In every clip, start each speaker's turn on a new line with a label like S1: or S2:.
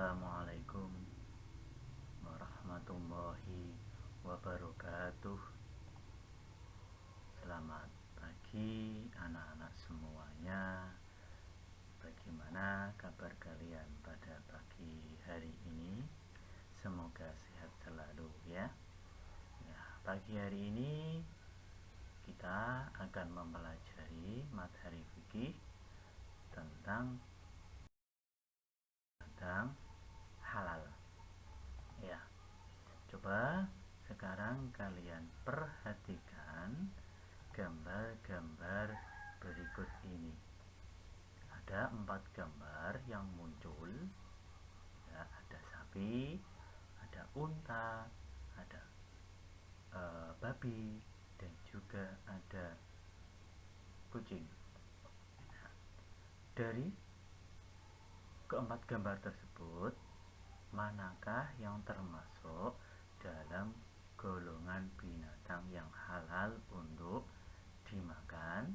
S1: Assalamualaikum warahmatullahi wabarakatuh. Selamat pagi anak-anak semuanya. Bagaimana kabar kalian pada pagi hari ini? Semoga sehat selalu ya. Pagi hari ini kita akan mempelajari materi fikih tentang halal. Ya, coba sekarang kalian perhatikan gambar-gambar berikut ini. Ada 4 gambar yang muncul. Ya, ada sapi, ada unta, ada babi, dan juga ada kucing. Dari keempat gambar tersebut, manakah yang termasuk dalam golongan binatang yang halal untuk dimakan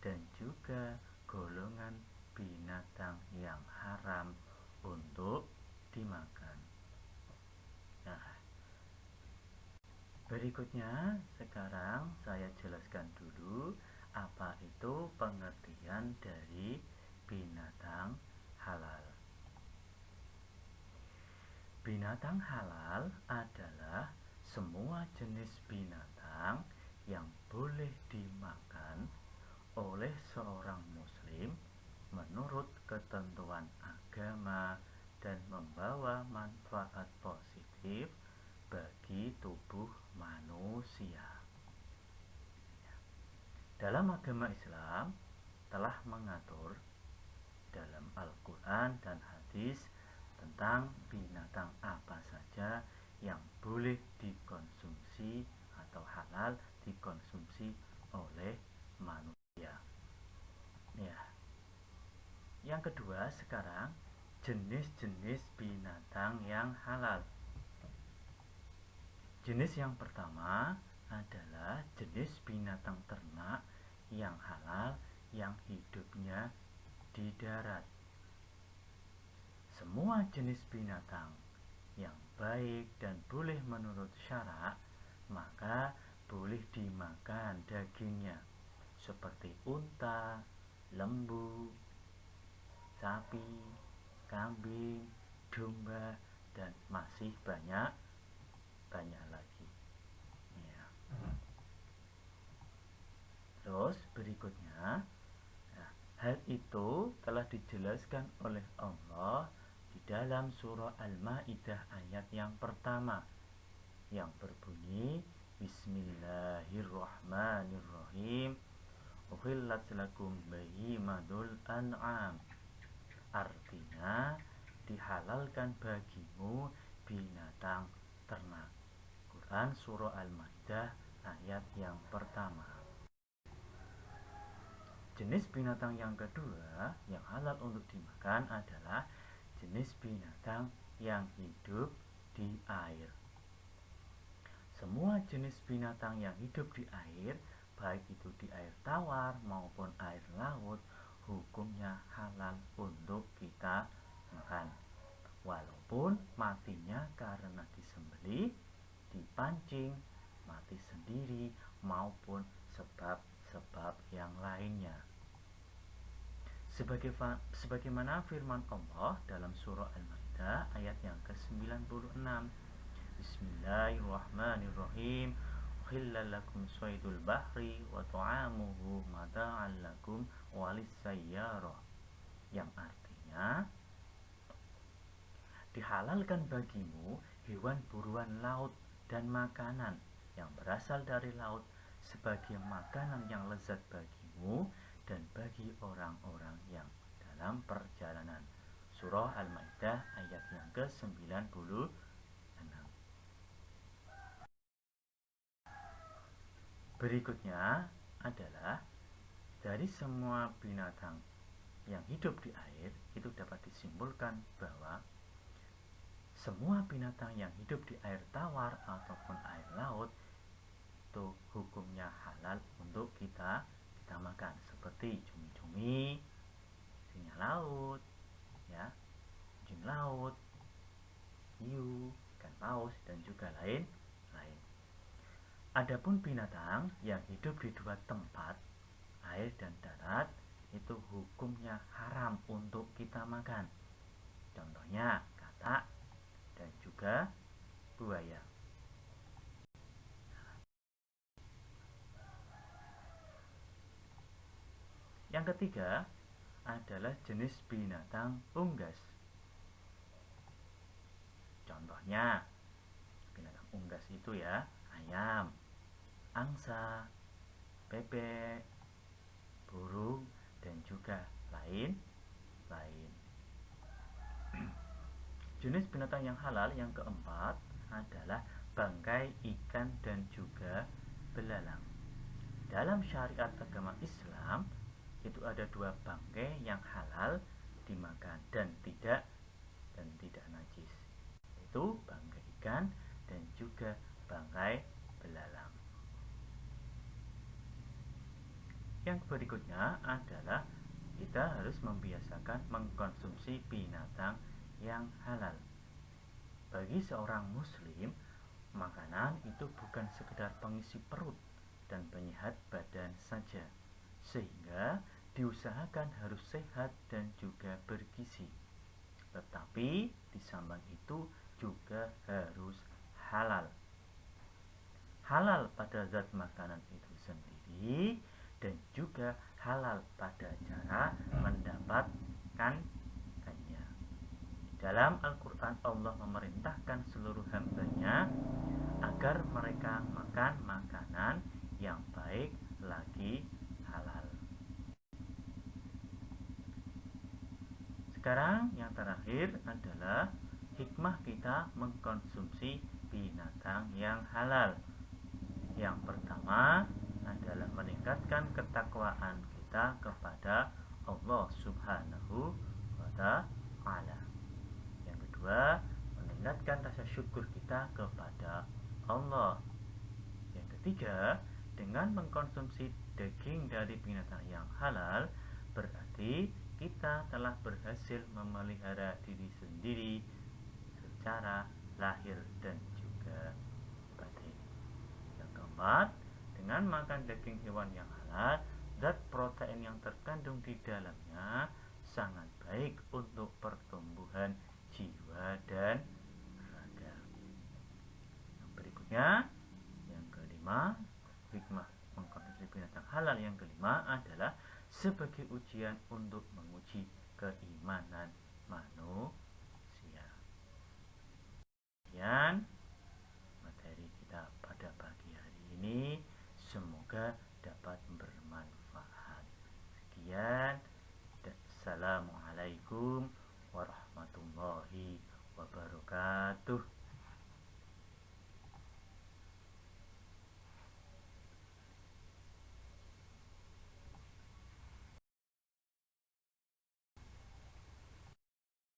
S1: dan juga golongan binatang yang haram untuk dimakan? Nah, berikutnya sekarang saya jelaskan dulu apa itu pengertian dari binatang halal. Binatang halal adalah semua jenis binatang yang boleh dimakan oleh seorang muslim menurut ketentuan agama dan membawa manfaat positif bagi tubuh manusia. Dalam agama Islam telah mengatur dalam Al-Quran dan hadis tentang binatang apa saja yang boleh dikonsumsi atau halal dikonsumsi oleh manusia. Ya. Yang kedua sekarang, jenis-jenis binatang yang halal. Jenis yang pertama adalah jenis binatang ternak yang halal yang hidupnya di darat. Semua jenis binatang yang baik dan boleh menurut syarak, maka boleh dimakan dagingnya, seperti unta, lembu, sapi, kambing, domba, dan masih banyak lagi ya. Terus berikutnya, hal itu telah dijelaskan oleh Allah di dalam surah Al-Maidah ayat yang pertama yang berbunyi Bismillahirrahmanirrahim. Uhillat lakum bahimatul an'am. Artinya dihalalkan bagimu binatang ternak. Quran surah Al-Maidah ayat yang pertama. Jenis binatang yang kedua yang halal untuk dimakan adalah jenis binatang yang hidup di air. Semua jenis binatang yang hidup di air, baik itu di air tawar maupun air laut, hukumnya halal untuk kita makan. Walaupun matinya karena disembelih, dipancing, mati sendiri, maupun sebab-sebab yang lainnya. Sebagaimana firman Allah dalam surah Al-Maidah ayat yang ke-96. Bismillahirrahmanirrahim. Uhilla lakum shaydul bahri wa ta'amuhu mata'an lakum walissayyarah. Yang artinya, dihalalkan bagimu hewan buruan laut dan makanan yang berasal dari laut sebagai makanan yang lezat bagimu dan bagi orang-orang yang dalam perjalanan. Surah Al-Maidah ayat yang ke-96. Berikutnya adalah dari semua binatang yang hidup di air itu dapat disimpulkan bahwa semua binatang yang hidup di air tawar ataupun air laut itu hukumnya halal untuk kita makan, seperti cumi-cumi, singa laut, ya, kucing laut, paus, dan juga lain-lain. Adapun binatang yang hidup di dua tempat, air dan darat, itu hukumnya haram untuk kita makan. Contohnya katak dan juga buaya. Yang ketiga adalah jenis binatang unggas. Contohnya binatang unggas itu ya, ayam, angsa, bebek, burung, dan juga lain-lain. Jenis binatang yang halal yang keempat adalah bangkai ikan dan juga belalang. Dalam syariat agama Islam, itu ada dua bangkai yang halal dimakan dan tidak najis. Itu bangkai ikan dan juga bangkai belalang. Yang berikutnya adalah kita harus membiasakan mengkonsumsi binatang yang halal. Bagi seorang muslim, makanan itu bukan sekedar pengisi perut dan penyehat badan saja, sehingga diusahakan harus sehat dan juga bergizi. Tetapi di samping itu juga harus halal. Halal pada zat makanan itu sendiri dan juga halal pada cara mendapatkannya. Dalam Al-Quran Allah memerintahkan seluruh hambanya agar mereka makan makanan yang baik lagi halal. Sekarang yang terakhir adalah hikmah kita mengkonsumsi binatang yang halal. Yang pertama adalah meningkatkan ketakwaan kita kepada Allah Subhanahu wa Ta'ala. Yang kedua, meningkatkan rasa syukur kita kepada Allah. Yang ketiga, dengan mengkonsumsi daging dari binatang yang halal, berarti kita telah berhasil memelihara diri sendiri secara lahir dan juga batin. Yang keempat, dengan makan daging hewan yang halal, zat protein yang terkandung di dalamnya sangat baik untuk pertumbuhan jiwa dan raga. Yang berikutnya, yang kelima, hikmah mengkonsumsi binatang halal yang kelima adalah sebagai ujian untuk menguji keimanan manusia. Sekian materi kita pada pagi hari ini, semoga dapat bermanfaat. Sekian, assalamualaikum warahmatullahi wabarakatuh.